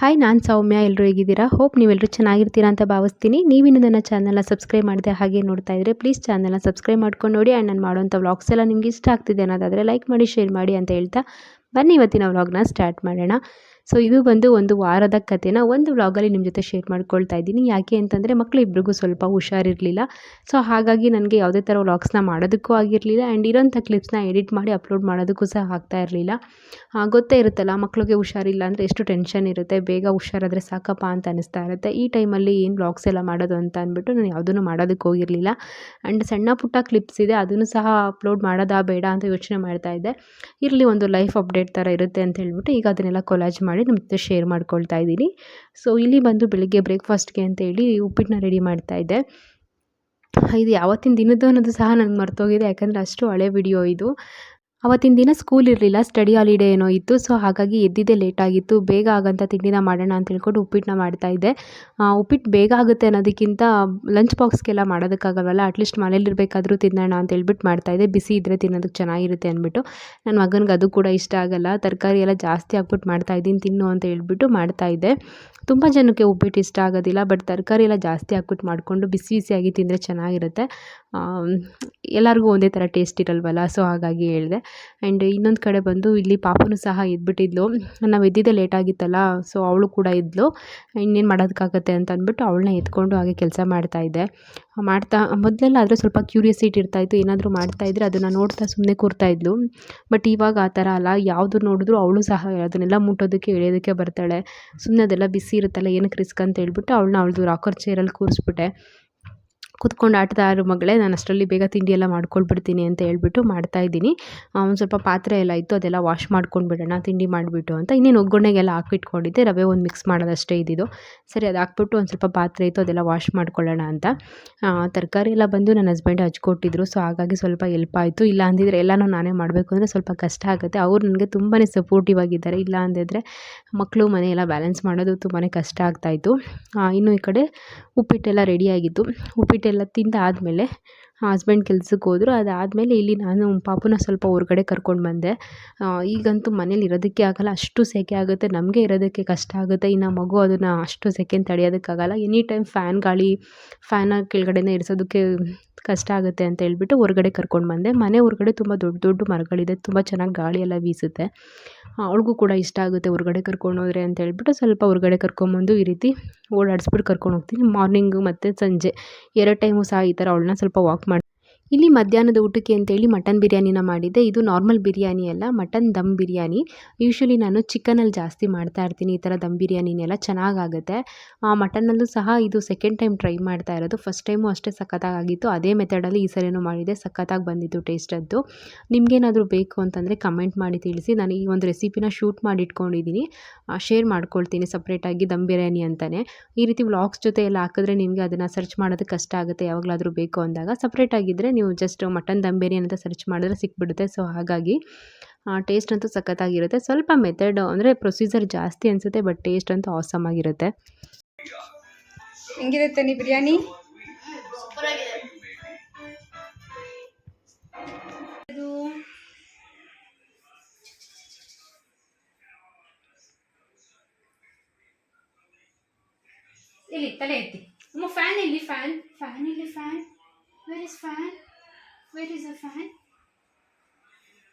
Hi, ನಾನು ಸೌಮ್ಯ. ಎಲ್ಲರೂ ಹೇಗಿದ್ದೀರಾ? ಹೋಪ್ ನೀವೆಲ್ಲರೂ ಚೆನ್ನಾಗಿರ್ತೀರಾ ಅಂತ ಭಾವಿಸ್ತೀನಿ. ನೀವಿನ್ನು ನನ್ನ ಚಾನಲ್ನ ಸಬ್ಸ್ಕ್ರೈಬ್ ಮಾಡಿದೆ ಹಾಗೆ ನೋಡ್ತಾ ಇದ್ದರೆ ಪ್ಲೀಸ್ ಚಾನಲ್ನ ಸಬ್ಸ್ಕ್ರೈಬ್ ಮಾಡ್ಕೊಂಡು ನೋಡಿ. ಆ್ಯಂಡ್ ನಾನು ಮಾಡೋಂಥ ವ್ಲಾಗ್ಸ್ ಎಲ್ಲ ನಿಮ್ಗೆ ಇಷ್ಟ ಆಗ್ತಿದೆ ಅನ್ನೋದಾದರೆ ಲೈಕ್ ಮಾಡಿ, ಶೇರ್ ಮಾಡಿ ಅಂತ ಹೇಳ್ತಾ ಬನ್ನಿ ಇವತ್ತಿನ ವ್ಲಾಗ್ನ ಸ್ಟಾರ್ಟ್ ಮಾಡೋಣ. ಸೊ ಇದು ಬಂದು ಒಂದು ವಾರದ ಕಥೆನ ಒಂದು ವ್ಲಾಗಲ್ಲಿ ನಿಮ್ಮ ಜೊತೆ ಶೇರ್ ಮಾಡ್ಕೊಳ್ತಾ ಇದ್ದೀನಿ. ಯಾಕೆ ಅಂತಂದರೆ ಮಕ್ಕಳಿಬ್ರಿಗೂ ಸ್ವಲ್ಪ ಹುಷಾರಿರಲಿಲ್ಲ. ಸೊ ಹಾಗಾಗಿ ನನಗೆ ಯಾವುದೇ ಥರ ವ್ಲಾಗ್ಸ್ನ ಮಾಡೋದಕ್ಕೂ ಆಗಿರಲಿಲ್ಲ. ಆ್ಯಂಡ್ ಇರೋಂಥ ಕ್ಲಿಪ್ಸ್ನ ಎಡಿಟ್ ಮಾಡಿ ಅಪ್ಲೋಡ್ ಮಾಡೋದಕ್ಕೂ ಸಹ ಆಗ್ತಾ ಇರಲಿಲ್ಲ. ಗೊತ್ತೇ ಇರುತ್ತಲ್ಲ, ಮಕ್ಕಳಿಗೆ ಹುಷಾರಿಲ್ಲ ಅಂದರೆ ಎಷ್ಟು ಟೆನ್ಷನ್ ಇರುತ್ತೆ. ಬೇಗ ಹುಷಾರಾದರೆ ಸಾಕಪ್ಪ ಅಂತ ಅನ್ನಿಸ್ತಾ ಇರುತ್ತೆ. ಈ ಟೈಮಲ್ಲಿ ಏನು ವ್ಲಾಗ್ಸ್ ಎಲ್ಲ ಮಾಡೋದು ಅಂತ ಅಂದ್ಬಿಟ್ಟು ನಾನು ಯಾವುದನ್ನು ಮಾಡೋದಕ್ಕೆ ಹೋಗಿರಲಿಲ್ಲ. ಆ್ಯಂಡ್ ಸಣ್ಣ ಪುಟ್ಟ ಕ್ಲಿಪ್ಸ್ ಇದೆ, ಅದನ್ನು ಸಹ ಅಪ್ಲೋಡ್ ಮಾಡೋದಾ ಬೇಡ ಅಂತ ಯೋಚನೆ ಮಾಡ್ತಾ ಇದ್ದೆ. ಇರಲಿ, ಒಂದು ಲೈಫ್ ಅಪ್ಡೇಟ್ ಥರ ಇರುತ್ತೆ ಅಂತ ಹೇಳ್ಬಿಟ್ಟು ಈಗ ಅದನ್ನೆಲ್ಲ ಕೊಲಾಜ್ ಮಾಡಿ ನಿಮ್ಮ ಜೊತೆ ಶೇರ್ ಮಾಡ್ಕೊಳ್ತಾ ಇದ್ದೀನಿ. ಸೊ ಇಲ್ಲಿ ಬಂದು ಬೆಳಿಗ್ಗೆ ಬ್ರೇಕ್ಫಾಸ್ಟ್ಗೆ ಅಂತೇಳಿ ಉಪ್ಪಿಟ್ಟನ್ನ ರೆಡಿ ಮಾಡ್ತಾ ಇದ್ದೆ. ಇದು ಯಾವತ್ತಿನ ದಿನದ್ದು ಅನ್ನೋದು ಸಹ ನನಗೆ ಮರ್ತೋಗಿದೆ, ಯಾಕಂದರೆ ಅಷ್ಟು ಹಳೆ ವಿಡಿಯೋ ಇದು. ಅವತ್ತಿನ ದಿನ ಸ್ಕೂಲ್ ಇರಲಿಲ್ಲ, ಸ್ಟಡಿ ಹಾಲಿಡೇ ಏನೋ ಇತ್ತು. ಸೊ ಹಾಗಾಗಿ ಎದ್ದಿದ್ದೆ ಲೇಟಾಗಿತ್ತು. ಬೇಗ ಆಗೋಂಥ ತಿಂಡಿನ ಮಾಡೋಣ ಅಂತ ಹೇಳ್ಕೊಂಡು ಉಪ್ಪಿಟ್ಟನ್ನ ಮಾಡ್ತಾಯಿದ್ದೆ. ಉಪ್ಪಿಟ್ಟು ಬೇಗ ಆಗುತ್ತೆ ಅನ್ನೋದಕ್ಕಿಂತ ಲಂಚ್ ಬಾಕ್ಸ್ಗೆಲ್ಲ ಮಾಡೋದಕ್ಕಾಗಲ್ವಲ್ಲ, ಅಟ್ಲೀಸ್ಟ್ ಮನೇಲಿರಬೇಕಾದ್ರೂ ತಿನ್ನೋಣ ಅಂತ ಹೇಳ್ಬಿಟ್ಟು ಮಾಡ್ತಾಯಿದ್ದೆ. ಬಿಸಿ ಇದ್ದರೆ ತಿನ್ನೋದಕ್ಕೆ ಚೆನ್ನಾಗಿರುತ್ತೆ ಅಂದ್ಬಿಟ್ಟು. ನನ್ನ ಮಗನಿಗೆ ಅದು ಕೂಡ ಇಷ್ಟ ಆಗಲ್ಲ. ತರಕಾರಿ ಎಲ್ಲ ಜಾಸ್ತಿ ಹಾಕ್ಬಿಟ್ಟು ಮಾಡ್ತಾಯಿದ್ದೀನಿ, ತಿನ್ನು ಅಂತ ಹೇಳ್ಬಿಟ್ಟು ಮಾಡ್ತಾಯಿದ್ದೆ. ತುಂಬ ಜನಕ್ಕೆ ಉಪ್ಪಿಟ್ಟು ಇಷ್ಟ ಆಗೋದಿಲ್ಲ, ಬಟ್ ತರಕಾರಿ ಎಲ್ಲ ಜಾಸ್ತಿ ಹಾಕ್ಬಿಟ್ಟು ಮಾಡಿಕೊಂಡು ಬಿಸಿ ಬಿಸಿಯಾಗಿ ತಿಂದರೆ ಚೆನ್ನಾಗಿರುತ್ತೆ. ಎಲ್ಲರಿಗೂ ಒಂದೇ ಥರ ಟೇಸ್ಟ್ ಇರಲ್ವಲ್ಲ, ಸೊ ಹಾಗಾಗಿ ಹೇಳಿದೆ. ಆ್ಯಂಡ್ ಇನ್ನೊಂದು ಕಡೆ ಬಂದು ಇಲ್ಲಿ ಪಾಪನೂ ಸಹ ಎದ್ಬಿಟ್ಟಿದ್ಲು. ನಾವು ಎದ್ದಿದ್ದೆ ಲೇಟಾಗಿತ್ತಲ್ಲ, ಸೊ ಅವಳು ಕೂಡ ಇದ್ಲು. ಇನ್ನೇನು ಮಾಡೋದಕ್ಕಾಗತ್ತೆ ಅಂತ ಅಂದ್ಬಿಟ್ಟು ಅವಳನ್ನ ಎತ್ಕೊಂಡು ಹಾಗೆ ಕೆಲಸ ಮಾಡ್ತಾಯಿದ್ದೆ. ಮೊದಲೆಲ್ಲ ಆದರೆ ಸ್ವಲ್ಪ ಕ್ಯೂರಿಯಾಸಿಟಿ ಇರ್ತಾಯಿತ್ತು, ಏನಾದರೂ ಮಾಡ್ತಾಯಿದ್ರೆ ಅದನ್ನು ನೋಡ್ತಾ ಸುಮ್ಮನೆ ಕೂರ್ತಾಯಿದ್ಲು. ಬಟ್ ಇವಾಗ ಆ ಥರ ಅಲ್ಲ, ಯಾವುದು ನೋಡಿದ್ರು ಅವಳು ಸಹ ಅದನ್ನೆಲ್ಲ ಮುಟ್ಟೋದಕ್ಕೆ ಎಳೆಯೋದಕ್ಕೆ ಬರ್ತಾಳೆ. ಸುಮ್ಮನೆ ಅದೆಲ್ಲ ಬಿಸಿ ಇರುತ್ತಲ್ಲ, ಏನಕ್ಕೆ ರಿಸ್ಕ್ ಅಂತ ಹೇಳ್ಬಿಟ್ಟು ಅವಳನ್ನ ಅವಳದು ರಾಕರ್ ಚೇರಲ್ಲಿ ಕೂರಿಸ್ಬಿಟ್ಟೆ. ಕೂತ್ಕೊಂಡು ಆಡ್ತಾ ಇರೋ ಮಗಳೇ, ನಾನು ಅಷ್ಟರಲ್ಲಿ ಬೇಗ ತಿಂಡಿ ಎಲ್ಲ ಮಾಡ್ಕೊಳ್ಬಿಡ್ತೀನಿ ಅಂತ ಹೇಳ್ಬಿಟ್ಟು ಮಾಡ್ತಾಯಿದ್ದೀನಿ. ಒಂದು ಸ್ವಲ್ಪ ಪಾತ್ರೆ ಎಲ್ಲ ಇತ್ತು, ಅದೆಲ್ಲ ವಾಶ್ ಮಾಡ್ಕೊಂಡು ಬಿಡೋಣ ತಿಂಡಿ ಮಾಡಿಬಿಟ್ಟು ಅಂತ. ಇನ್ನೇನು ಒಗ್ಗರಣೆಗೆಲ್ಲ ಹಾಕಿಟ್ಕೊಂಡಿದ್ದೆ, ರವೆ ಒಂದು ಮಿಕ್ಸ್ ಮಾಡೋದಷ್ಟೇ ಇದ್ದಿದ್ದು. ಸರಿ, ಅದು ಹಾಕ್ಬಿಟ್ಟು ಒಂದು ಸ್ವಲ್ಪ ಪಾತ್ರೆ ಇತ್ತು, ಅದೆಲ್ಲ ವಾಶ್ ಮಾಡ್ಕೊಳ್ಳೋಣ ಅಂತ. ತರಕಾರಿ ಎಲ್ಲ ಬಂದು ನನ್ನ ಹಸ್ಬೆಂಡ್ ಹಚ್ಕೊಟ್ಟಿದ್ರು. ಸೊ ಹಾಗಾಗಿ ಸ್ವಲ್ಪ ಹೆಲ್ಪ್ ಆಯಿತು. ಇಲ್ಲ ಅಂದಿದ್ರೆ ಎಲ್ಲನೂ ನಾನೇ ಮಾಡಬೇಕು ಅಂದರೆ ಸ್ವಲ್ಪ ಕಷ್ಟ ಆಗುತ್ತೆ. ಅವ್ರು ನನಗೆ ತುಂಬಾ ಸಪೋರ್ಟಿವ್ ಆಗಿದ್ದಾರೆ. ಇಲ್ಲ ಅಂದಿದ್ರೆ ಮಕ್ಕಳು ಮನೆಯೆಲ್ಲ ಬ್ಯಾಲೆನ್ಸ್ ಮಾಡೋದು ತುಂಬಾ ಕಷ್ಟ ಆಗ್ತಾಯಿತ್ತು. ಇನ್ನು ಈ ಕಡೆ ಉಪ್ಪಿಟ್ಟೆಲ್ಲ ರೆಡಿಯಾಗಿತ್ತು. ಉಪ್ಪಿಟ್ಟೆಲ್ಲ ತಿಂದಾದಮೇಲೆ ಹಸ್ಬೆಂಡ್ ಕೆಲ್ಸಕ್ಕೆ ಹೋದರು. ಅದಾದಮೇಲೆ ಇಲ್ಲಿ ನಾನು ಪಾಪುನ ಸ್ವಲ್ಪ ಹೊರಗಡೆ ಕರ್ಕೊಂಡು ಬಂದೆ. ಈಗಂತೂ ಮನೇಲಿ ಇರೋದಕ್ಕೆ ಆಗೋಲ್ಲ, ಅಷ್ಟು ಸೆಕೆ ಆಗುತ್ತೆ, ನಮಗೆ ಇರೋದಕ್ಕೆ ಕಷ್ಟ ಆಗುತ್ತೆ. ಇನ್ನು ಮಗು ಅದನ್ನು ಅಷ್ಟು ಸೆಕೆಂಡ್ ತಡೆಯೋದಕ್ಕಾಗಲ್ಲ. ಎನಿ ಟೈಮ್ ಫ್ಯಾನ್ ಗಾಳಿ, ಫ್ಯಾನ ಕೆಳಗಡೆನೇ ಇರಿಸೋದಕ್ಕೆ ಕಷ್ಟ ಆಗುತ್ತೆ ಅಂತ ಹೇಳ್ಬಿಟ್ಟು ಹೊರಗಡೆ ಕರ್ಕೊಂಡು ಬಂದೆ. ಮನೆ ಹೊರಗಡೆ ತುಂಬ ದೊಡ್ಡ ದೊಡ್ಡ ಮರಗಳಿದೆ, ತುಂಬ ಚೆನ್ನಾಗಿ ಗಾಳಿ ಎಲ್ಲ ಬೀಸುತ್ತೆ. ಅವಳಿಗೂ ಕೂಡ ಇಷ್ಟ ಆಗುತ್ತೆ ಹೊರಗಡೆ ಕರ್ಕೊಂಡು ಹೋದರೆ ಅಂತ ಹೇಳ್ಬಿಟ್ಟು ಸ್ವಲ್ಪ ಹೊರಗಡೆ ಕರ್ಕೊಂಬಂದು ಈ ರೀತಿ ಓಡಾಡಿಸ್ಬಿಟ್ಟು ಕರ್ಕೊಂಡು ಹೋಗ್ತೀನಿ. ಮಾರ್ನಿಂಗು ಮತ್ತು ಸಂಜೆ 2 ಟೈಮು ಸಹ ಈ ಥರ ಅವಳನ್ನ ಸ್ವಲ್ಪ ವಾಕ್ ಮಾಡಿ. ಇಲ್ಲಿ ಮಧ್ಯಾಹ್ನದ ಊಟಕ್ಕೆ ಅಂತೇಳಿ ಮಟನ್ ಬಿರಿಯಾನಿನ ಮಾಡಿದ್ದೆ. ಇದು ನಾರ್ಮಲ್ ಬಿರಿಯಾನಿ ಅಲ್ಲ, ಮಟನ್ ದಮ್ ಬಿರಿಯಾನಿ. ಯೂಶ್ವಲಿ ನಾನು ಚಿಕನಲ್ಲಿ ಜಾಸ್ತಿ ಮಾಡ್ತಾ ಇರ್ತೀನಿ ಈ ಥರ ದಮ್ ಬಿರಿಯಾನಿನೆಲ್ಲ, ಚೆನ್ನಾಗಾಗುತ್ತೆ. ಮಟನ್ನಲ್ಲೂ ಸಹ ಇದು ಸೆಕೆಂಡ್ ಟೈಮ್ ಟ್ರೈ ಮಾಡ್ತಾ ಇರೋದು. ಫಸ್ಟ್ ಟೈಮು ಅಷ್ಟೇ ಸಖತ್ತಾಗಿತ್ತು. ಅದೇ ಮೆಥಡಲ್ಲಿ ಈ ಸರಿನೂ ಮಾಡಿದೆ, ಸಖತ್ತಾಗಿ ಬಂದಿತ್ತು ಟೇಸ್ಟ್ ಅಂತೂ. ನಿಮಗೇನಾದರೂ ಬೇಕು ಅಂತಂದರೆ ಕಮೆಂಟ್ ಮಾಡಿ ತಿಳಿಸಿ. ನಾನು ಈ ಒಂದು ರೆಸಿಪಿನ ಶೂಟ್ ಮಾಡಿ ಇಟ್ಕೊಂಡಿದ್ದೀನಿ, ಶೇರ್ ಮಾಡ್ಕೊಳ್ತೀನಿ ಸಪ್ರೇಟಾಗಿ ದಮ್ ಬಿರಿಯಾನಿ ಅಂತಲೇ. ಈ ರೀತಿ ವ್ಲಾಗ್ಸ್ ಜೊತೆ ಎಲ್ಲ ಹಾಕಿದ್ರೆ ನಿಮಗೆ ಅದನ್ನು ಸರ್ಚ್ ಮಾಡೋದಕ್ಕೆ ಕಷ್ಟ ಆಗುತ್ತೆ. ಯಾವಾಗಲಾದರೂ ಬೇಕು ಅಂದಾಗ ಸಪ್ರೇಟಾಗಿದ್ದರೆ ನೀವು ಜಸ್ಟ್ ಮಟನ್ ದಮ್ ಬಿರಿಯಾನಿ ಅಂತ ಸರ್ಚ್ ಮಾಡಿದ್ರೆ ಸಿಕ್ಬಿಡುತ್ತೆ. ಸೊ ಹಾಗಾಗಿ ಟೇಸ್ಟ್ ಅಂತೂ ಸಖತ್ತಾಗಿರುತ್ತೆ. ಸ್ವಲ್ಪ ಮೆಥಡ್ ಅಂದರೆ ಪ್ರೊಸೀಜರ್ ಜಾಸ್ತಿ ಅನಿಸುತ್ತೆ, ಬಟ್ ಟೇಸ್ಟ್ ಅಂತೂ ಆಸಮ್ ಆಗಿರುತ್ತೆ. ಹೆಂಗಿರುತ್ತೆ ನೀ ಬಿರಿಯಾನಿ? ಇಲ್ಲಿ ತಲೆ ಎತ್ತಿ ಅಮ್ಮ. ಫ್ಯಾನ್ ಇಲ್ಲಿ, ಫ್ಯಾನ್ ಇಲ್ಲಿ, fan. Where is fan? Where is a fan?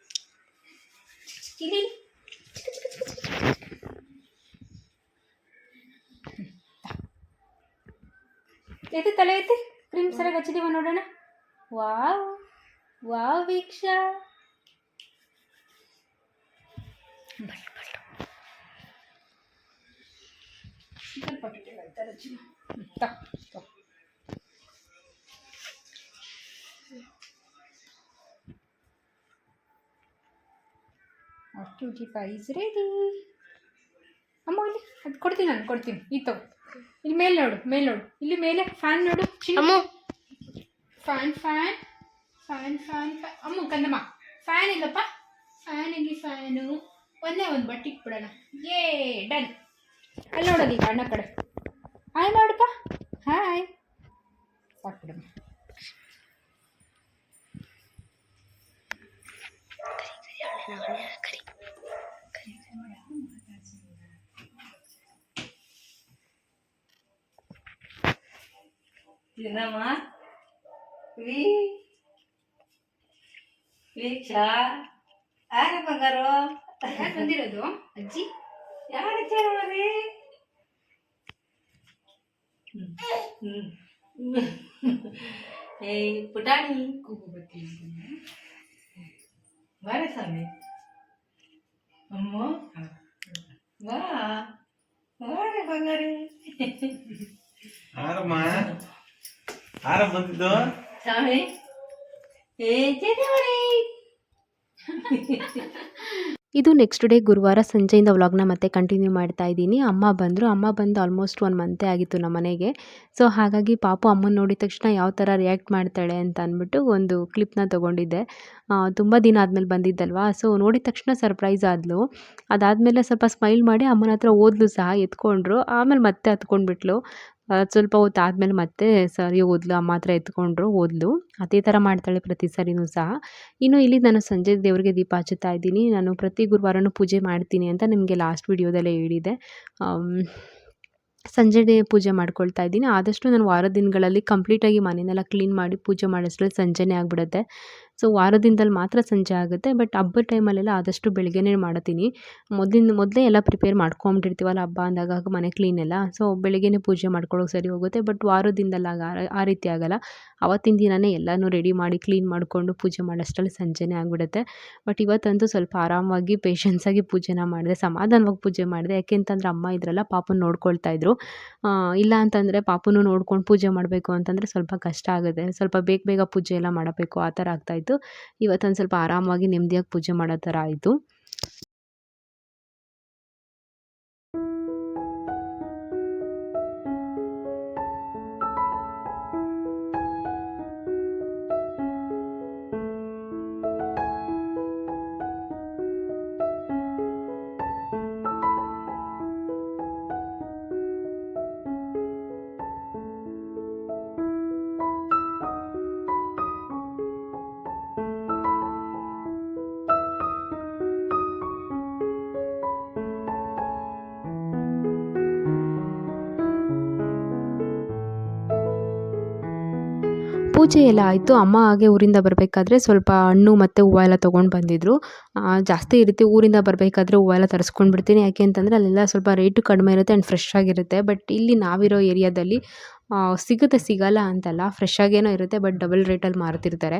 ಇಲ್ಲಿ ಎತ್ತಿ, ತಲೆ ಎತ್ತಿ. ಕ್ರೀಮ್ ಸರಿಯಾಗಿ ಹಚ್ಚಿದೀವ ನೋಡೋಣ. Wow wow Veeksha. Cutie pie is ready. ಅಮ್ಮ ಇಲ್ಲಿ ಅದು ಕೊಡ್ತೀನಿ, ನಾನು ಕೊಡ್ತೀನಿ. ಇದು ಇಲ್ಲಿ ಮೇಲೆ ನೋಡು, ಇಲ್ಲಿ ಮೇಲೆ ಫ್ಯಾನ್ ನೋಡು. Fan fan fan fan fan. ಅಮ್ಮ ಕಂದಮ್ಮ, ಫ್ಯಾನ್ ಇಲ್ಲಪ್ಪ, ಫ್ಯಾನ್ ಇಲ್ಲಿ, ಫ್ಯಾನು. ಒಂದೇ ಒಂದು ಬಟ್ಟೆ ಇಟ್ಬಿಡೋಣ. ಏ ಡನ್. ಅಲ್ಲಿ ನೋಡೋದು ಈಗ ಅಣ್ಣ ಕಡೆ. ಹಾಯ್ ನೋಡಪ್ಪ, ಹಾಯ್. ಸಾಕ್ಬಿಡಮ್ಮ. ತಿನ್ನಮ್ಮ ವೀಕ್ಷಾ ಯಾರ ಬಂಗಾರು ಯಾರು ಬಂದಿರೋದು ಅಜ್ಜಿ? ಯಾರ ಕೇಳೋರಿ ಏಯ್ ಪುಟಾಣಿ ಕೂಗು ಬರ್ತೀನಿ. ಬಾರ ಸ್ವಾಮಿ ಅಮ್ಮ ಬಾ ಬಾರೆ ಬಂಗಾರಿ ಆರಮ್ಮ ಆರಾಮ್ ಬಂದಿದ್ದು ಸ್ವಾಮಿ ಏ ಜೇದೇವರಿ ಇದು ನೆಕ್ಸ್ಟ್ ಡೇ ಗುರುವಾರ ಸಂಜೆಯಿಂದ ವ್ಲಾಗ್ನ ಮತ್ತೆ ಕಂಟಿನ್ಯೂ ಮಾಡ್ತಾ ಇದ್ದೀನಿ. ಅಮ್ಮ ಬಂದು ಆಲ್ಮೋಸ್ಟ್ 1 ಮಂತೇ ಆಗಿತ್ತು ನಮ್ಮ ಮನೆಗೆ. ಸೊ ಹಾಗಾಗಿ ಪಾಪು ಅಮ್ಮನ ನೋಡಿದ ತಕ್ಷಣ ಯಾವ ಥರ ರಿಯಾಕ್ಟ್ ಮಾಡ್ತಾಳೆ ಅಂತ ಅಂದ್ಬಿಟ್ಟು ಒಂದು ಕ್ಲಿಪ್ನ ತೊಗೊಂಡಿದ್ದೆ. ತುಂಬ ದಿನ ಆದಮೇಲೆ ಬಂದಿದ್ದಲ್ವಾ, ಸೊ ನೋಡಿದ ತಕ್ಷಣ ಸರ್ಪ್ರೈಸ್ ಆದಳು. ಅದಾದಮೇಲೆ ಸ್ವಲ್ಪ ಸ್ಮೈಲ್ ಮಾಡಿ ಅಮ್ಮನ ಹತ್ರ ಓದ್ಲು ಸಹ, ಎತ್ಕೊಂಡ್ರು. ಆಮೇಲೆ ಮತ್ತೆ ಹತ್ಕೊಂಡ್ಬಿಟ್ಲು. ಸ್ವಲ್ಪ ಹೊತ್ತು ಆದಮೇಲೆ ಮತ್ತೆ ಸರಿ ಓದ್ಲು, ಅಮ್ಮ ಹತ್ರ ಎತ್ಕೊಂಡ್ರು, ಓದ್ಲು. ಅದೇ ಥರ ಮಾಡ್ತಾಳೆ ಪ್ರತಿ ಸರಿನೂ ಸಹ. ಇನ್ನು ಇಲ್ಲಿ ನಾನು ಸಂಜೆ ದೇವರಿಗೆ ದೀಪ ಹಚ್ಚುತ್ತಾ ಇದ್ದೀನಿ. ನಾನು ಪ್ರತಿ ಗುರುವಾರನೂ ಪೂಜೆ ಮಾಡ್ತೀನಿ ಅಂತ ನಿಮಗೆ ಲಾಸ್ಟ್ ವಿಡಿಯೋದಲ್ಲೇ ಹೇಳಿದೆ. ಸಂಜೆ ಪೂಜೆ ಮಾಡ್ಕೊಳ್ತಾ ಇದ್ದೀನಿ. ಆದಷ್ಟು ನಾನು ವಾರದ ದಿನಗಳಲ್ಲಿ ಕಂಪ್ಲೀಟಾಗಿ ಮನೆಯನ್ನೆಲ್ಲ ಕ್ಲೀನ್ ಮಾಡಿ ಪೂಜೆ ಮಾಡೋಷ್ಟರಲ್ಲಿ ಸಂಜೆನೇ ಆಗಿಬಿಡುತ್ತೆ. ಸೊ ವಾರದ ದಿನದಲ್ಲಿ ಮಾತ್ರ ಸಂಜೆ ಆಗುತ್ತೆ. ಬಟ್ ಹಬ್ಬದ ಟೈಮಲ್ಲೆಲ್ಲ ಆದಷ್ಟು ಬೆಳಗ್ಗೆನೇ ಮಾಡ್ತೀನಿ. ಮೊದಲೇ ಎಲ್ಲ ಪ್ರಿಪೇರ್ ಮಾಡ್ಕೊಂಬಿಟ್ಟಿರ್ತೀವಲ್ಲ ಹಬ್ಬ ಅಂದಾಗ ಮನೆ ಕ್ಲೀನ್ ಎಲ್ಲ. ಸೊ ಬೆಳಗ್ಗೆನೇ ಪೂಜೆ ಮಾಡ್ಕೊಳ್ಳೋಕೆ ಸರಿ ಹೋಗುತ್ತೆ. ಬಟ್ ವಾರದ ದಿನದಲ್ಲಿ ಆ ರೀತಿ ಆಗೋಲ್ಲ. ಆವತ್ತಿನ ದಿನವೇ ಎಲ್ಲನೂ ರೆಡಿ ಮಾಡಿ ಕ್ಲೀನ್ ಮಾಡಿಕೊಂಡು ಪೂಜೆ ಮಾಡೋಷ್ಟರಲ್ಲಿ ಸಂಜೆನೇ ಆಗಿಬಿಡುತ್ತೆ. ಬಟ್ ಇವತ್ತಂತೂ ಸ್ವಲ್ಪ ಆರಾಮಾಗಿ ಪೇಷನ್ಸಾಗಿ ಪೂಜೆನ ಮಾಡಿದೆ, ಸಮಾಧಾನವಾಗಿ ಪೂಜೆ ಮಾಡಿದೆ. ಯಾಕೆಂತಂದರೆ ಅಮ್ಮ ಇದ್ರಲ್ಲ ಪಾಪನ ನೋಡ್ಕೊಳ್ತಾ ಇದ್ರು. ಇಲ್ಲ ಅಂತಂದರೆ ಪಾಪುನು ನೋಡ್ಕೊಂಡು ಪೂಜೆ ಮಾಡಬೇಕು ಅಂತಂದರೆ ಸ್ವಲ್ಪ ಕಷ್ಟ ಆಗುತ್ತೆ. ಸ್ವಲ್ಪ ಬೇಗ ಪೂಜೆ ಎಲ್ಲ ಮಾಡಬೇಕು, ಆ ಥರ ಆಗ್ತಾಯಿತ್ತು. ಇವತ್ತೊಂದು ಸ್ವಲ್ಪ ಆರಾಮಾಗಿ ನೆಮ್ಮದಿಯಾಗಿ ಪೂಜೆ ಮಾಡೋ ಥರ ಆಯಿತು. ಪೂಜೆ ಎಲ್ಲ ಆಯಿತು. ಅಮ್ಮ ಹಾಗೆ ಊರಿಂದ ಬರಬೇಕಾದ್ರೆ ಸ್ವಲ್ಪ ಹಣ್ಣು ಮತ್ತು ಹೂವು ಎಲ್ಲ ತೊಗೊಂಡು ಬಂದಿದ್ದರು. ಜಾಸ್ತಿ ಇರುತ್ತೆ, ಊರಿಂದ ಬರಬೇಕಾದ್ರೆ ಹೂವು ಎಲ್ಲ ತರಿಸ್ಕೊಂಡು ಬಿಡ್ತೀನಿ. ಯಾಕೆ ಅಂತಂದರೆ ಅಲ್ಲೆಲ್ಲ ಸ್ವಲ್ಪ ರೇಟು ಕಡಿಮೆ ಇರುತ್ತೆ ಆ್ಯಂಡ್ ಫ್ರೆಶ್ ಆಗಿರುತ್ತೆ. ಬಟ್ ಇಲ್ಲಿ ನಾವಿರೋ ಏರಿಯಾದಲ್ಲಿ ಸಿಗಲ್ಲ ಅಂತಲ್ಲ, ಫ್ರೆಶ್ ಆಗೇನೋ ಇರುತ್ತೆ, ಬಟ್ ಡಬಲ್ ರೇಟಲ್ಲಿ ಮಾರ್ತಿರ್ತಾರೆ.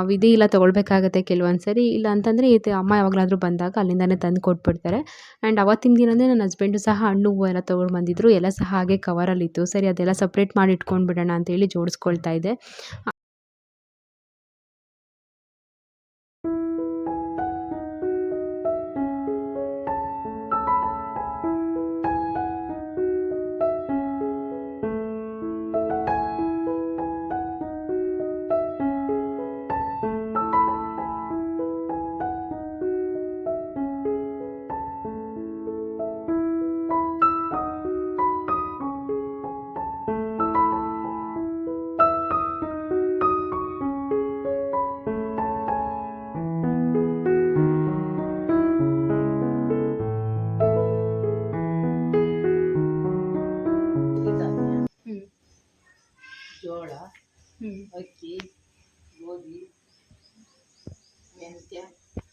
ವಿಧಿ ಇಲ್ಲ, ತೊಗೊಳ್ಬೇಕಾಗತ್ತೆ ಕೆಲವೊಂದು ಸರಿ. ಇಲ್ಲ ಅಂತಂದರೆ ಅಮ್ಮ ಯಾವಾಗಲಾದರೂ ಬಂದಾಗ ಅಲ್ಲಿಂದನೇ ತಂದು ಕೊಟ್ಬಿಡ್ತಾರೆ. ಆ್ಯಂಡ್ ಅವತ್ತಿನ ದಿನವೇ ನನ್ನ ಹಸ್ಬೆಂಡು ಸಹ ಹಣ್ಣು ಹೂವು ಎಲ್ಲ ತೊಗೊಂಡು ಬಂದಿದ್ದರು. ಎಲ್ಲ ಸಹ ಹಾಗೆ ಕವರಲ್ಲಿತ್ತು. ಸರಿ ಅದೆಲ್ಲ ಸಪ್ರೇಟ್ ಮಾಡಿ ಇಟ್ಕೊಂಡ್ಬಿಡೋಣ ಅಂತೇಳಿ ಜೋಡಿಸ್ಕೊಳ್ತಾ ಇದ್ದೆ. ಜೋಳ, ಅಕ್ಕಿ, ಗೋಧಿ, ಮೆಂತ್ಯ,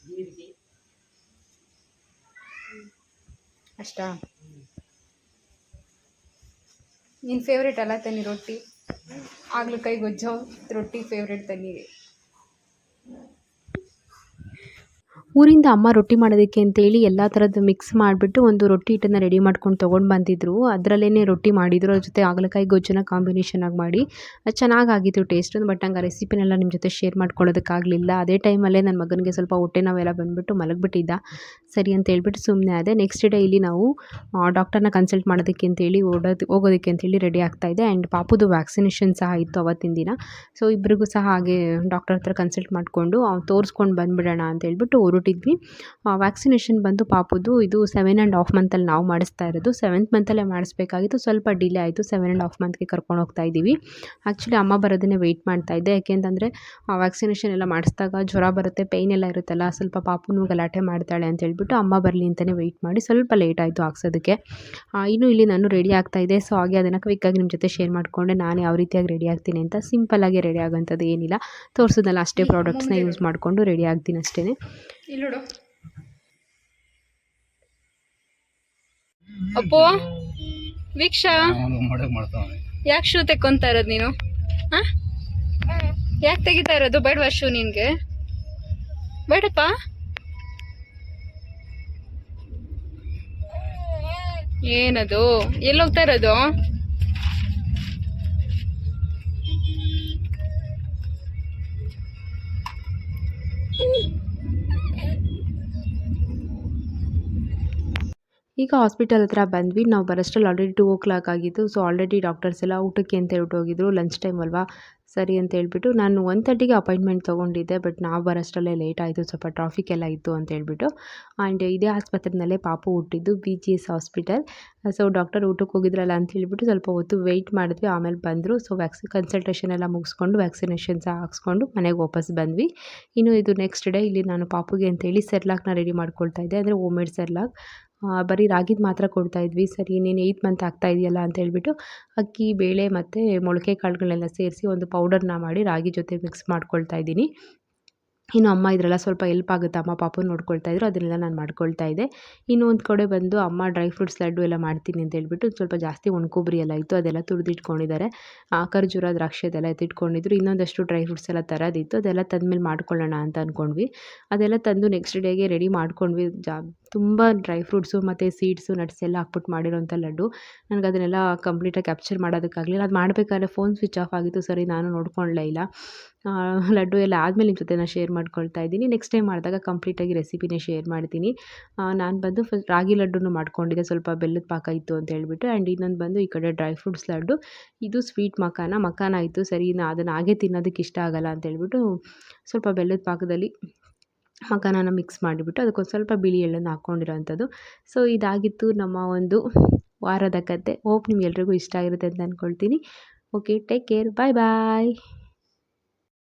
ಜೀರಿಗೆ ಅಷ್ಟಾ? ನಿನ್ನ ಫೇವ್ರೇಟ್ ಅಲ್ಲ ತನ್ನಿ ರೊಟ್ಟಿ? ಹಾಗಲಕಾಯಿ ಗೊಜ್ಜು ರೊಟ್ಟಿ ಫೇವ್ರೇಟ್ ತನ್ನಿಗೆ. ಊರಿಂದ ಅಮ್ಮ ರೊಟ್ಟಿ ಮಾಡೋದಕ್ಕೆ ಅಂತೇಳಿ ಎಲ್ಲ ಥರದ್ದು ಮಿಕ್ಸ್ ಮಾಡಿಬಿಟ್ಟು ಒಂದು ರೊಟ್ಟಿ ಹಿಟ್ಟನ್ನು ರೆಡಿ ಮಾಡ್ಕೊಂಡು ತೊಗೊಂಡು ಬಂದಿದ್ದರು. ಅದರಲ್ಲೇ ರೊಟ್ಟಿ ಮಾಡಿದರು. ಅದ್ರ ಜೊತೆ ಹಾಗಲಕಾಯಿ ಗೊಜ್ಜನ್ನ ಕಾಂಬಿನೇಷನಾಗಿ ಮಾಡಿ ಅದು ಚೆನ್ನಾಗಾಗಿತ್ತು ಟೇಸ್ಟು. ಬಟ್ ನಂಗೆ ಆ ರೆಸಿಪಿನೆಲ್ಲ ನಿಮ್ಮ ಜೊತೆ ಶೇರ್ ಮಾಡ್ಕೊಳ್ಳೋದಕ್ಕಾಗಲಿಲ್ಲ. ಅದೇ ಟೈಮಲ್ಲೇ ನನ್ನ ಮಗನಿಗೆ ಸ್ವಲ್ಪ ಹೊಟ್ಟೆ ನೋವೆಲ್ಲ ಬಂದುಬಿಟ್ಟು ಮಲಗಿಬಿಟ್ಟಿದ್ದ. ಸರಿ ಅಂತ ಹೇಳ್ಬಿಟ್ಟು ಸುಮ್ಮನೆ ಆದೆ. ನೆಕ್ಸ್ಟ್ ಡೇ ಇಲ್ಲಿ ನಾವು ಡಾಕ್ಟರ್ನ ಕನ್ಸಲ್ಟ್ ಮಾಡೋದಕ್ಕೆ ಅಂತೇಳಿ ಹೋಗೋದಕ್ಕೆ ಅಂತೇಳಿ ರೆಡಿ ಆಗ್ತಾಯಿದ್ದೆ. ಆ್ಯಂಡ್ ಪಾಪುದು ವ್ಯಾಕ್ಸಿನೇಷನ್ ಸಹ ಇತ್ತು ಅವತ್ತಿನ ದಿನ. ಸೊ ಇಬ್ಬರಿಗೂ ಸಹ ಹಾಗೆ ಡಾಕ್ಟರ್ ಹತ್ರ ಕನ್ಸಲ್ಟ್ ಮಾಡಿಕೊಂಡು ತೋರಿಸ್ಕೊಂಡು ಬಂದುಬಿಡೋಣ ಅಂತ ಹೇಳ್ಬಿಟ್ಟು ಹೊರಟಿದ್ವಿ. ಕೊಟ್ಟಿದ್ವಿ. ವ್ಯಾಕ್ಸಿನೇಷನ್ ಬಂದು ಪಾಪುದು ಇದು 7.5 ಮಂತಲ್ಲಿ ನಾವು ಮಾಡಿಸ್ತಾ ಇರೋದು. 7th ಮಂತಲ್ಲೇ ಮಾಡಿಸ್ಬೇಕಾಗಿತ್ತು, ಸ್ವಲ್ಪ ಡಿಲೇ ಆಯಿತು. 7.5 ಮಂತ್ಗೆ ಕರ್ಕೊಂಡು ಹೋಗ್ತಾ ಇದ್ದೀವಿ. ಆ್ಯಕ್ಚುಲಿ ಅಮ್ಮ ಬರೋದನ್ನೇ ವೆಯ್ಟ್ ಮಾಡ್ತಾ ಇದ್ದೆ, ಯಾಕೆಂತಂದರೆ ವ್ಯಾಕ್ಸಿನೇಷನ್ ಎಲ್ಲ ಮಾಡಿಸಿದಾಗ ಜ್ವರ ಬರುತ್ತೆ, ಪೇಯ್ನ್ ಎಲ್ಲ ಇರುತ್ತಲ್ಲ, ಸ್ವಲ್ಪ ಪಾಪುನು ಗಲಾಟೆ ಮಾಡ್ತಾಳೆ ಅಂತ ಹೇಳ್ಬಿಟ್ಟು ಅಮ್ಮ ಬರಲಿ ಅಂತಲೇ ವೆಯ್ಟ್ ಮಾಡಿ ಸ್ವಲ್ಪ ಲೇಟ್ ಆಯಿತು ಹಾಕ್ಸೋದಕ್ಕೆ. ಇನ್ನು ಇಲ್ಲಿ ನಾನು ರೆಡಿ ಆಗ್ತಾಯಿದ್ದೆ. ಸೊ ಹಾಗೆ ಅದನ್ನು ಕ್ವಿಕ್ಕಾಗಿ ನಿಮ್ಮ ಜೊತೆ ಶೇರ್ ಮಾಡಿಕೊಂಡೆ ನಾನು ಯಾವ ರೀತಿಯಾಗಿ ರೆಡಿ ಆಗ್ತೀನಿ ಅಂತ. ಸಿಂಪಲ್ಲಾಗಿ ರೆಡಿ ಆಗೋಂಥದ್ದು ಏನಿಲ್ಲ, ತೋರಿಸೋದಲ್ಲ ಅಷ್ಟೇ ಪ್ರಾಡಕ್ಟ್ಸ್ನ ಯೂಸ್ ಮಾಡಿಕೊಂಡು ರೆಡಿ ಆಗ್ತೀನಿ ಅಷ್ಟೇ. ಇಲ್ಲಿ ನೋಡು ಅಪ್ಪೋ, ವೀಕ್ಷಾ ಯಾಕೆ ಶೂ ತೆಕ್ಕೊಂತ ಇರೋದು ನೀನು? ಯಾಕೆ ತೆಗಿತಾ ಇರೋದು? ಬೇಡವಾ ಶೂ ನಿನ್ಗೆ? ಬೇಡಪ್ಪ. ಏನದು? ಎಲ್ಲಿ ಹೋಗ್ತಾ ಇರೋದು? ಈಗ ಹಾಸ್ಪಿಟಲ್ ಹತ್ರ ಬಂದ್ವಿ. ನಾವು ಬರೋಷ್ಟರಲ್ಲಿ ಆಲ್ರೆಡಿ 2 o'clock ಆಗಿತ್ತು. ಸೊ ಆಲ್ರೆಡಿ ಡಾಕ್ಟರ್ಸ್ ಎಲ್ಲ ಊಟಕ್ಕೆ ಅಂತ ಹೇಳ್ಬಿಟ್ಟು ಹೋಗಿದ್ರು. ಲಂಚ್ ಟೈಮ್ ಅಲ್ವಾ, ಸರಿ ಅಂತ ಹೇಳ್ಬಿಟ್ಟು ನಾನು 1:30ಗೆ ಅಪಾಯಿಂಟ್ಮೆಂಟ್ ತೊಗೊಂಡಿದ್ದೆ. ಬಟ್ ನಾವು ಬರೋಷ್ಟರಲ್ಲೇ ಲೇಟ್ ಆಯಿತು, ಸ್ವಲ್ಪ ಟ್ರಾಫಿಕ್ ಎಲ್ಲ ಇತ್ತು ಅಂತ ಹೇಳ್ಬಿಟ್ಟು. ಆ್ಯಂಡ್ ಇದೇ ಆಸ್ಪತ್ರೆಯಲ್ಲೇ ಪಾಪು ಹುಟ್ಟಿದ್ದು, BGS ಹಾಸ್ಪಿಟಲ್. ಸೊ ಡಾಕ್ಟರ್ ಊಟಕ್ಕೆ ಹೋಗಿದ್ರಲ್ಲ ಅಂತ ಹೇಳ್ಬಿಟ್ಟು ಸ್ವಲ್ಪ ಹೊತ್ತು ವೆಯ್ಟ್ ಮಾಡಿದ್ವಿ. ಆಮೇಲೆ ಬಂದರು. ಸೊ ಕನ್ಸಲ್ಟೇಷನ್ ಎಲ್ಲ ಮುಗಿಸ್ಕೊಂಡು ವ್ಯಾಕ್ಸಿನೇಷನ್ ಸಹ ಹಾಕ್ಸ್ಕೊಂಡು ಮನೆಗೆ ವಾಪಸ್ ಬಂದ್ವಿ. ಇನ್ನು ಇದು ನೆಕ್ಸ್ಟ್ ಡೇ ಇಲ್ಲಿ ನಾನು ಪಾಪುಗೆ ಅಂತೇಳಿ ಸೆರ್ಲಾಕ್ನ ರೆಡಿ ಮಾಡ್ಕೊಳ್ತಾ ಇದ್ದೆ, ಅಂದರೆ ಹೋಮ್ ಮೇಡ್ ಸೆರ್ಲಾಕ್. ಬರೀ ರಾಗಿದು ಮಾತ್ರ ಕೊಡ್ತಾಯಿದ್ವಿ. ಸರಿ ನೀನು 8th ಮಂತ್ ಆಗ್ತಾ ಇದೆಯಲ್ಲ ಅಂತ ಹೇಳ್ಬಿಟ್ಟು ಅಕ್ಕಿ, ಬೇಳೆ ಮತ್ತು ಮೊಳಕೆ ಕಾಳುಗಳನ್ನೆಲ್ಲ ಸೇರಿಸಿ ಒಂದು ಪೌಡರ್ನ ಮಾಡಿ ರಾಗಿ ಜೊತೆ ಮಿಕ್ಸ್ ಮಾಡ್ಕೊಳ್ತಾ ಇದ್ದೀನಿ. ಇನ್ನು ಅಮ್ಮ ಇದರೆಲ್ಲ ಸ್ವಲ್ಪ ಹೆಲ್ಪ್ ಆಗುತ್ತೆ, ಅಮ್ಮ ಪಾಪು ನೋಡ್ಕೊಳ್ತಾ ಇದ್ರು, ಅದನ್ನೆಲ್ಲ ನಾನು ಮಾಡ್ಕೊಳ್ತಾ ಇದ್ದೆ. ಇನ್ನು ಒಂದು ಕಡೆ ಬಂದು ಅಮ್ಮ ಡ್ರೈ ಫ್ರೂಟ್ಸ್ ಲಡ್ಡು ಎಲ್ಲ ಮಾಡ್ತೀನಿ ಅಂತ ಹೇಳ್ಬಿಟ್ಟು ಸ್ವಲ್ಪ ಜಾಸ್ತಿ ಒಣಕೊಬ್ಬರಿ ಎಲ್ಲ ಇತ್ತು, ಅದೆಲ್ಲ ತುರಿದಿಟ್ಕೊಂಡಿದ್ದಾರೆ. ಖರ್ಜೂರ, ದ್ರಾಕ್ಷಿ ಅದೆಲ್ಲ ಎತ್ತಿಟ್ಕೊಂಡಿದ್ರು. ಇನ್ನೊಂದಷ್ಟು ಡ್ರೈ ಫ್ರೂಟ್ಸ್ ಎಲ್ಲ ತರೋದಿತ್ತು, ಅದೆಲ್ಲ ತಂದಮೇಲೆ ಮಾಡ್ಕೊಳ್ಳೋಣ ಅಂತ ಅಂದ್ಕೊಂಡ್ವಿ. ಅದೆಲ್ಲ ತಂದು ನೆಕ್ಸ್ಟ್ ಡೇಗೆ ರೆಡಿ ಮಾಡ್ಕೊಂಡ್ವಿ. ತುಂಬ ಡ್ರೈ ಫ್ರೂಟ್ಸು ಮತ್ತು ಸೀಡ್ಸು, ನಟ್ಸ್ ಎಲ್ಲ ಹಾಕ್ಬಿಟ್ಟು ಮಾಡಿರೋಂಥ ಲಡ್ಡು. ನನಗೆ ಅದನ್ನೆಲ್ಲ ಕಂಪ್ಲೀಟಾಗಿ ಕ್ಯಾಪ್ಚರ್ ಮಾಡೋದಕ್ಕಾಗಲಿಲ್ಲ. ಅದು ಮಾಡಬೇಕಾದ್ರೆ ಫೋನ್ ಸ್ವಿಚ್ ಆಫ್ ಆಗಿತ್ತು, ಸರಿ ನಾನು ನೋಡ್ಕೊಳ್ಳೇ ಇಲ್ಲ. ಲಡ್ಡು ಎಲ್ಲ ಆದಮೇಲೆ ನಿಮ್ಮ ಜೊತೆ ನಾನು ಶೇರ್ ಮಾಡ್ಕೊಳ್ತಾ ಇದ್ದೀನಿ. ನೆಕ್ಸ್ಟ್ ಟೈಮ್ ಮಾಡಿದಾಗ ಕಂಪ್ಲೀಟಾಗಿ ರೆಸಿಪಿನೇ ಶೇರ್ ಮಾಡ್ತೀನಿ. ನಾನು ಬಂದು ಫಸ್ಟ್ ರಾಗಿ ಲಡ್ಡುನು ಮಾಡ್ಕೊಂಡಿದ್ದೆ, ಸ್ವಲ್ಪ ಬೆಲ್ಲದ ಪಾಕ ಇತ್ತು ಅಂತ ಹೇಳ್ಬಿಟ್ಟು. ಆ್ಯಂಡ್ ಇನ್ನೊಂದು ಬಂದು ಈ ಕಡೆ ಡ್ರೈ ಫ್ರೂಟ್ಸ್ ಲಡ್ಡು, ಇದು ಸ್ವೀಟ್ ಮಖಾನ ಇತ್ತು. ಸರಿ ಅದನ್ನು ಹಾಗೆ ತಿನ್ನೋದಕ್ಕೆ ಇಷ್ಟ ಆಗೋಲ್ಲ ಅಂತ ಹೇಳ್ಬಿಟ್ಟು ಸ್ವಲ್ಪ ಬೆಲ್ಲದ ಪಾಕದಲ್ಲಿ ಮಖಾನನ ಮಿಕ್ಸ್ ಮಾಡಿಬಿಟ್ಟು ಅದಕ್ಕೊಂದು ಸ್ವಲ್ಪ ಬಿಳಿ ಎಳ್ಳನ್ನು ಹಾಕ್ಕೊಂಡಿರೋವಂಥದ್ದು. ಸೊ ಇದಾಗಿತ್ತು ನಮ್ಮ ಒಂದು ವಾರದ ಕತೆ. ಹೋಪ್ ನಿಮ್ಗೆಲ್ರಿಗೂ ಇಷ್ಟ ಆಗಿರುತ್ತೆ ಅಂತ ಅಂದ್ಕೊಳ್ತೀನಿ. ಓಕೆ, ಟೇಕ್ ಕೇರ್, ಬಾಯ್ ಬಾಯ್.